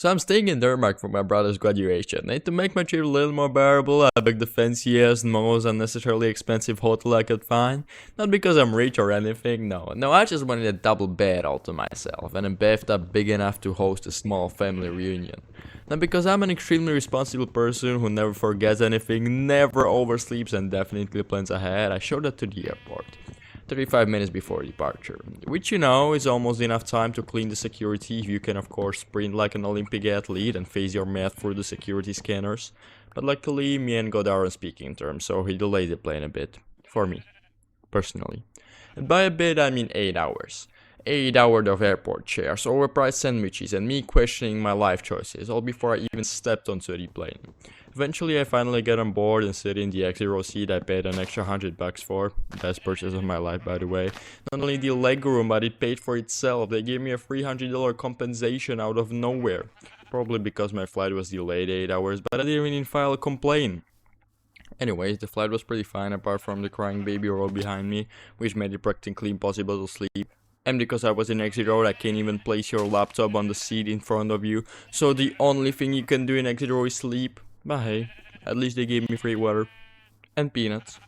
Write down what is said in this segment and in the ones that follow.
So I'm staying in Denmark for my brother's graduation, and to make my trip a little more bearable, I booked the fanciest, most unnecessarily expensive hotel I could find. Not because I'm rich or anything, no, I just wanted a double bed all to myself, and a bathtub big enough to host a small family reunion. Not because I'm an extremely responsible person who never forgets anything, never oversleeps, and definitely plans ahead, I showed up to the airport. 35 minutes before departure, which is almost enough time to clean the security if you can of course sprint like an Olympic athlete and face your math through the security scanners. But luckily me and God aren't speaking terms, so he delayed the plane a bit. For me, personally. And by a bit I mean 8 hours. 8 hours of airport chairs, overpriced sandwiches, and me questioning my life choices, all before I even stepped onto the plane. Eventually, I finally get on board and sit in the exit row seat I paid an extra $100 for. Best purchase of my life, by the way. Not only the leg room, but it paid for itself. They gave me a $300 compensation out of nowhere. Probably because my flight was delayed 8 hours, but I didn't even file a complaint. Anyways, the flight was pretty fine apart from the crying baby roll behind me, which made it practically impossible to sleep. And because I was in exit row, I can't even place your laptop on the seat in front of you, so the only thing you can do in exit row is sleep. But hey, at least they gave me free water. And peanuts.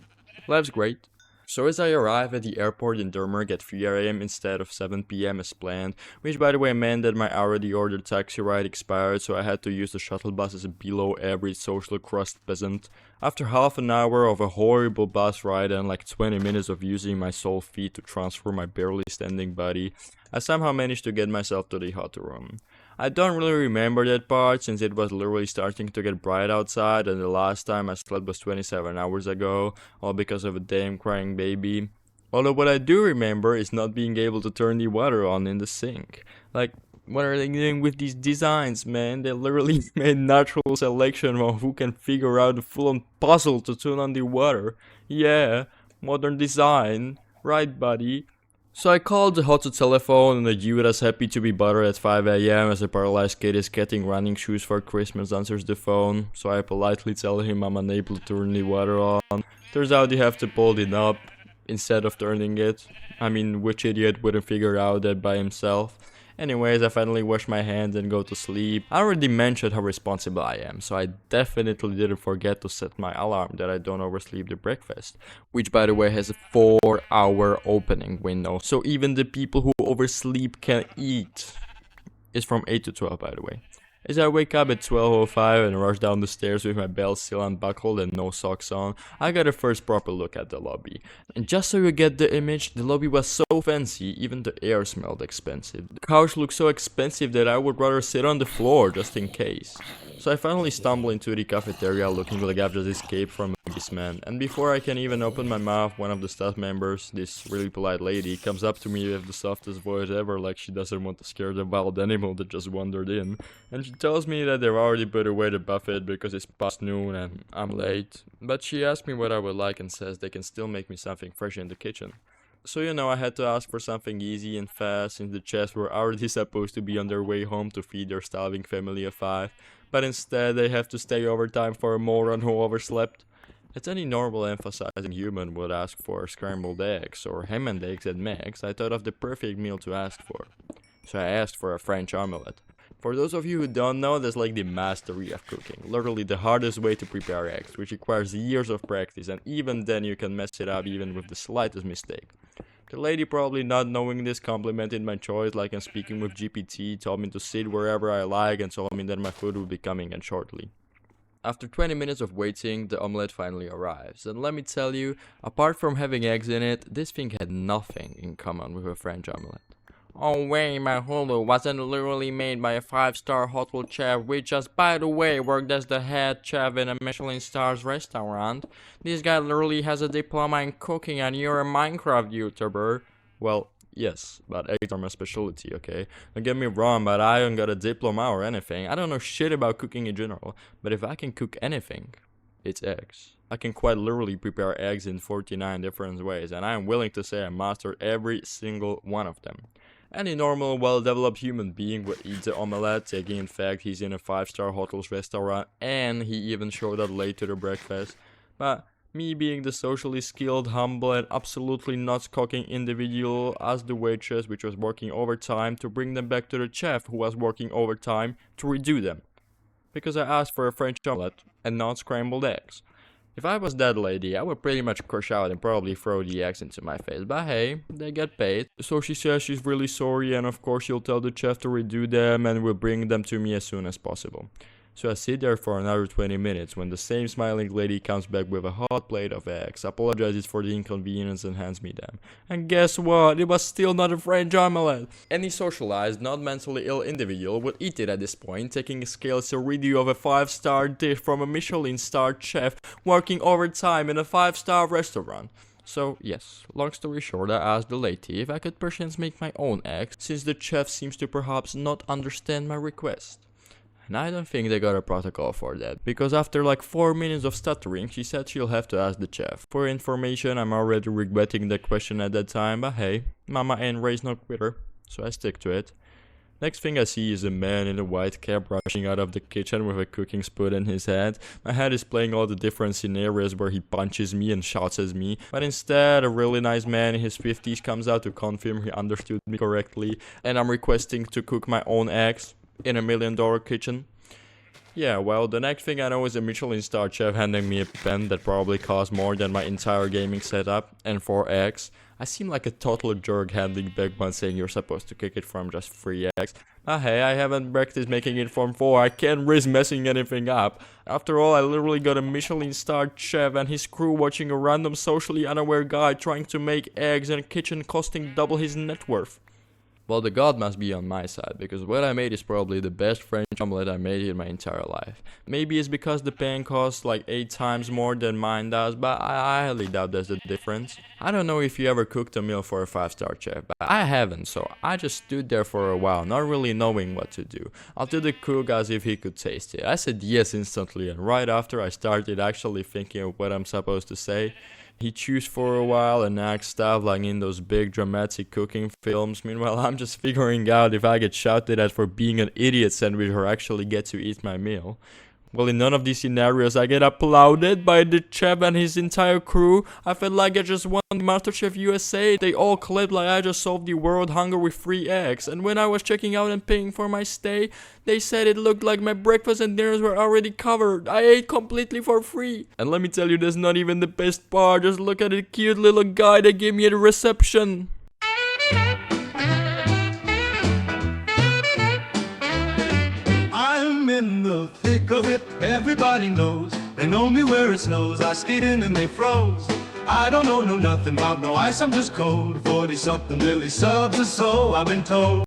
Life's great. So as I arrive at the airport in Denmark at 3 AM instead of 7 PM as planned, which by the way meant that my already ordered taxi ride expired, so I had to use the shuttle bus as a below average social crust peasant. After half an hour of a horrible bus ride and like 20 minutes of using my sole feet to transfer my barely standing body, I somehow managed to get myself to the hotel room. I don't really remember that part since it was literally starting to get bright outside and the last time I slept was 27 hours ago, all because of a damn crying baby. Although what I do remember is not being able to turn the water on in the sink. Like, what are they doing with these designs, man? They literally made natural selection on who can figure out the full-on puzzle to turn on the water. Yeah, modern design. Right, buddy? So I called the hotel telephone and the dude as happy to be bothered at 5 AM as a paralyzed kid is getting running shoes for Christmas answers the phone. So I politely tell him I'm unable to turn the water on. Turns out you have to pull it up instead of turning it. I mean, which idiot wouldn't figure out that by himself? Anyways, I finally wash my hands and go to sleep. I already mentioned how responsible I am, so I definitely didn't forget to set my alarm that I don't oversleep the breakfast, which by the way has a 4-hour opening window, so even the people who oversleep can eat. It's from 8 to 12 by the way. As I wake up at 12:05 and rush down the stairs with my belt still unbuckled and no socks on, I got a first proper look at the lobby. And just so you get the image, the lobby was so fancy, even the air smelled expensive. The couch looked so expensive that I would rather sit on the floor just in case. So I finally stumble into the cafeteria looking like I've just escaped from a man. And before I can even open my mouth, one of the staff members, this really polite lady, comes up to me with the softest voice ever like she doesn't want to scare the wild animal that just wandered in. And she tells me that they've already put away the buffet because it's past noon and I'm late. But she asks me what I would like and says they can still make me something fresh in the kitchen. So I had to ask for something easy and fast since the chefs were already supposed to be on their way home to feed their starving family of 5. But instead they have to stay overtime for a moron who overslept. As any normal emphasizing human would ask for scrambled eggs or ham and eggs at max, I thought of the perfect meal to ask for. So I asked for a French omelette. For those of you who don't know, that's like the mastery of cooking. Literally the hardest way to prepare eggs, which requires years of practice, and even then you can mess it up even with the slightest mistake. The lady, probably not knowing this, complimented my choice like I'm speaking with GPT, told me to sit wherever I like, and told me that my food would be coming in shortly. After 20 minutes of waiting, the omelette finally arrives, and let me tell you, apart from having eggs in it, this thing had nothing in common with a French omelette. Oh wait, my Hulu wasn't literally made by a 5-star hotel chef, which just by the way worked as the head chef in a Michelin stars restaurant. This guy literally has a diploma in cooking and you're a Minecraft YouTuber. Well, yes, but eggs are my specialty, okay? Don't get me wrong, but I don't got a diploma or anything. I don't know shit about cooking in general, but if I can cook anything, it's eggs. I can quite literally prepare eggs in 49 different ways, and I am willing to say I mastered every single one of them. Any normal, well-developed human being would eat the omelette, taking in fact he's in a 5-star hotel's restaurant, and he even showed up late to the breakfast. But Me being the socially skilled, humble, and absolutely not cocking individual asked the waitress, which was working overtime, to bring them back to the chef, who was working overtime, to redo them. Because I asked for a French omelette and not scrambled eggs. If I was that lady, I would pretty much crush out and probably throw the eggs into my face, but hey, they get paid. So she says she's really sorry, and of course she'll tell the chef to redo them and will bring them to me as soon as possible. So I sit there for another 20 minutes when the same smiling lady comes back with a hot plate of eggs, apologizes for the inconvenience and hands me them. And guess what? It was still not a French omelette. Any socialized, not mentally ill individual would eat it at this point, taking a scale to redo of a 5-star dish from a Michelin-starred chef working overtime in a 5-star restaurant. So yes, long story short, I asked the lady if I could perchance make my own eggs, since the chef seems to perhaps not understand my request. And I don't think they got a protocol for that, because after like 4 minutes of stuttering, she said she'll have to ask the chef. For information, I'm already regretting the question at that time, but hey, mama ain't raised no quitter, so I stick to it. Next thing I see is a man in a white cap rushing out of the kitchen with a cooking spoon in his hand. My head is playing all the different scenarios where he punches me and shouts at me, but instead a really nice man in his 50s comes out to confirm he understood me correctly, and I'm requesting to cook my own eggs in $1 million kitchen. Yeah, well, the next thing I know is a Michelin-star chef handing me a pen that probably cost more than my entire gaming setup, and 4 eggs. I seem like a total jerk handing back one saying you're supposed to cook it from just 3 eggs. Hey, I haven't practiced making it from 4, I can't risk messing anything up. After all, I literally got a Michelin-starred chef and his crew watching a random socially unaware guy trying to make eggs in a kitchen costing double his net worth. Well, the god must be on my side, because what I made is probably the best French omelette I made in my entire life. Maybe it's because the pan costs like 8 times more than mine does, but I highly doubt there's a difference. I don't know if you ever cooked a meal for a 5-star chef, but I haven't, so I just stood there for a while, not really knowing what to do. Until the cook asked if he could taste it. I said yes instantly, and right after I started actually thinking of what I'm supposed to say. He chews for a while and acts stuff like in those big dramatic cooking films. Meanwhile, I'm just figuring out if I get shouted at for being an idiot sandwich or actually get to eat my meal. Well, in none of these scenarios I get applauded by the chef and his entire crew. I felt like I just won MasterChef USA. They all clapped like I just solved the world hunger with 3 eggs. And when I was checking out and paying for my stay, they said it looked like my breakfast and dinners were already covered. I ate completely for free. And let me tell you, that's not even the best part. Just look at the cute little guy they gave me at the reception. I'm in the thick of it, everybody knows. They know me where it snows, I skate in and they froze. I don't know nothing about no ice, I'm just cold. 40-something Lily subs or so, I've been told.